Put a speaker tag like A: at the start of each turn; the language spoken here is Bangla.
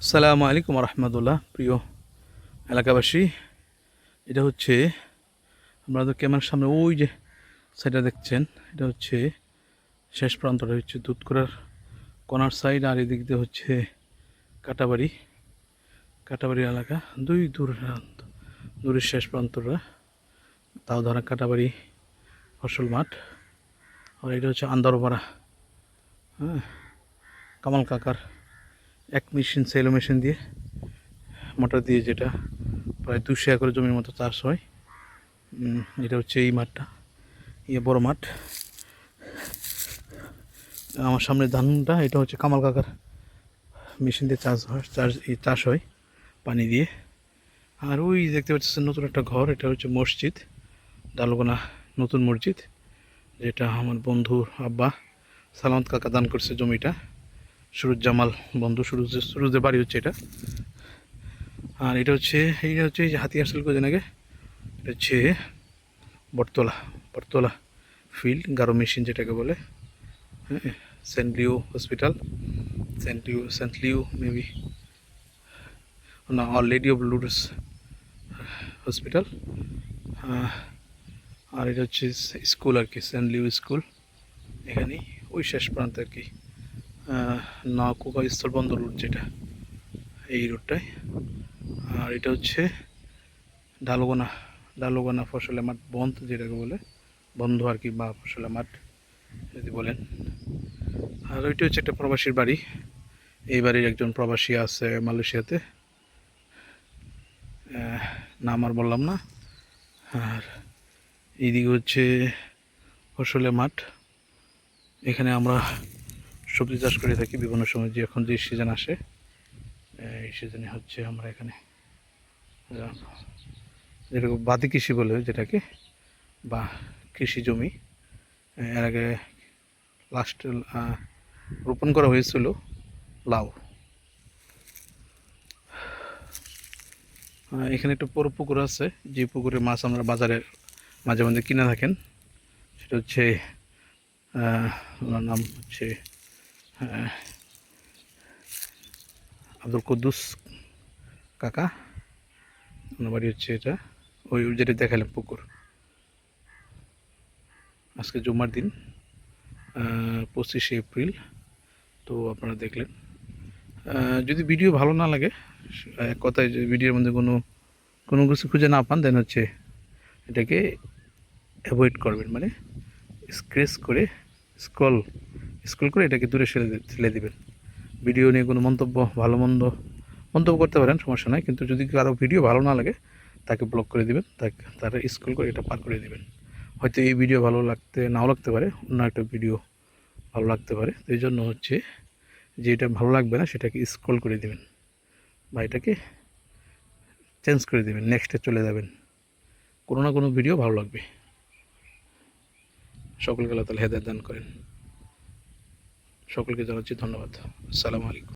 A: আসসালামু আলাইকুম রহমতুল্লাহ। প্রিয় এলাকাবাসী, এটা হচ্ছে আপনাদের ক্যামেরার সামনে ওই যে সাইডটা দেখছেন, এটা হচ্ছে শেষ প্রান্তটা হচ্ছে দুধকুড়ার কর্নার সাইড, আর এদিক দিয়ে হচ্ছে কাটাবাড়ি কাটাবাড়ি এলাকা। দুই দূরের শেষ প্রান্তটা তাও ধরা কাটাবাড়ি ফসল মাঠ। আর এটা হচ্ছে আন্দারপাড়া, হ্যাঁ, কামাল কাকার এক মেশিন সেলো মেশিন দিয়ে মোটর দিয়ে, যেটা প্রায় 200 একর জমির মতো চাষ হয়। এটা হচ্ছে এই মাঠটা, বড় মাঠ। আমার সামনে ধানটা, এটা হচ্ছে কামাল কাকার মেশিন দিয়ে চাষ হয় পানি দিয়ে। আর ওই দেখতে পাচ্ছেন নতুন একটা ঘর, এটা হচ্ছে মসজিদ, ডালগোনা নতুন মসজিদ, যেটা আমার বন্ধুর আব্বা সালামত কাকা দান করছে জমিটা। সুরুজ্জামাল বন্ধু, সুরুজের বাড়ি হচ্ছে এটা। আর এটা হচ্ছে এই যে হাতি আসল কোদিন আগে, এটা হচ্ছে বটতলা ফিল্ড, গারো মেশিন যেটাকে বলে, হ্যাঁ, সেন্ট লিও মেবি না, অল লেডি অফ লুডস হসপিটাল। আর এটা হচ্ছে স্কুল আর কি, সেন্ট লিও স্কুল। এখানে ওই শেষ প্রান্তে আর কি, নওকুকা স্থলবন্দর রুট যেটা, এই রুটটায়। আর এটা হচ্ছে ডালগোনা ফসলের মাঠ বন্ধ যেটাকে বলে, বন্ধ আর কি, বা ফসলের মাঠ যদি বলেন। আর ওইটা হচ্ছে একটা প্রবাসীর বাড়ি, এই বাড়ির একজন প্রবাসী আছে মালয়েশিয়াতে, নাম আর বললাম না। আর এইদিকে হচ্ছে ফসলের মাঠ, এখানে আমরা সবজি চাষ করে থাকি বিভিন্ন সময়, যে এখন যে সিজন আসে এই সিজনে হচ্ছে আমরা এখানে যেরকম বাদি কৃষি বলে যেটাকে, বা কৃষি জমি। এর আগে লাস্ট রোপণ করা হয়েছিল লাউ। এখানে একটা বড় পুকুর আছে, যে পুকুরে মাছ আমরা বাজারের মাঝে মাঝে কিনে থাকেন। সেটা হচ্ছে ওনার নাম হচ্ছে আব্দুল কুদ্দুস কাকা, ওনার বাড়ি হচ্ছে এটা, ওই যেটা দেখালাম পুকুর। আজকে জুম্মার দিন, 25শে এপ্রিল। তো আপনারা দেখলেন, যদি ভিডিও ভালো না লাগে, এক কথায় যদি ভিডিওর মধ্যে কোনো কিছু খুঁজে না পান, দেন হচ্ছে এটাকে অ্যাভয়েড করবেন, মানে স্ক্রল করে এটাকে দূরে ঠেলে দেবেন। ভিডিও নিয়ে কোনো ভালো মন্দ মন্তব্য করতে পারেন, সমস্যা নয়, কিন্তু যদি কারো ভিডিও ভালো না লাগে তাকে ব্লক করে দেবেন, তারা স্ক্রল করে এটা পার করে দেবেন। হয়তো এই ভিডিও ভালো নাও লাগতে পারে, অন্য একটা ভিডিও ভালো লাগতে পারে। তো এই জন্য হচ্ছে যে এটা ভালো লাগবে না সেটাকে স্ক্রল করে দেবেন, বা এটাকে চেঞ্জ করে দেবেন, নেক্সটে চলে যাবেন। কোনো না কোনো ভিডিও ভালো লাগবে। সকলকে আল্লাহ তাআলা হেদায়েত দান করেন। সকলকে জানাচ্ছি ধন্যবাদ। আসসালামু আলাইকুম।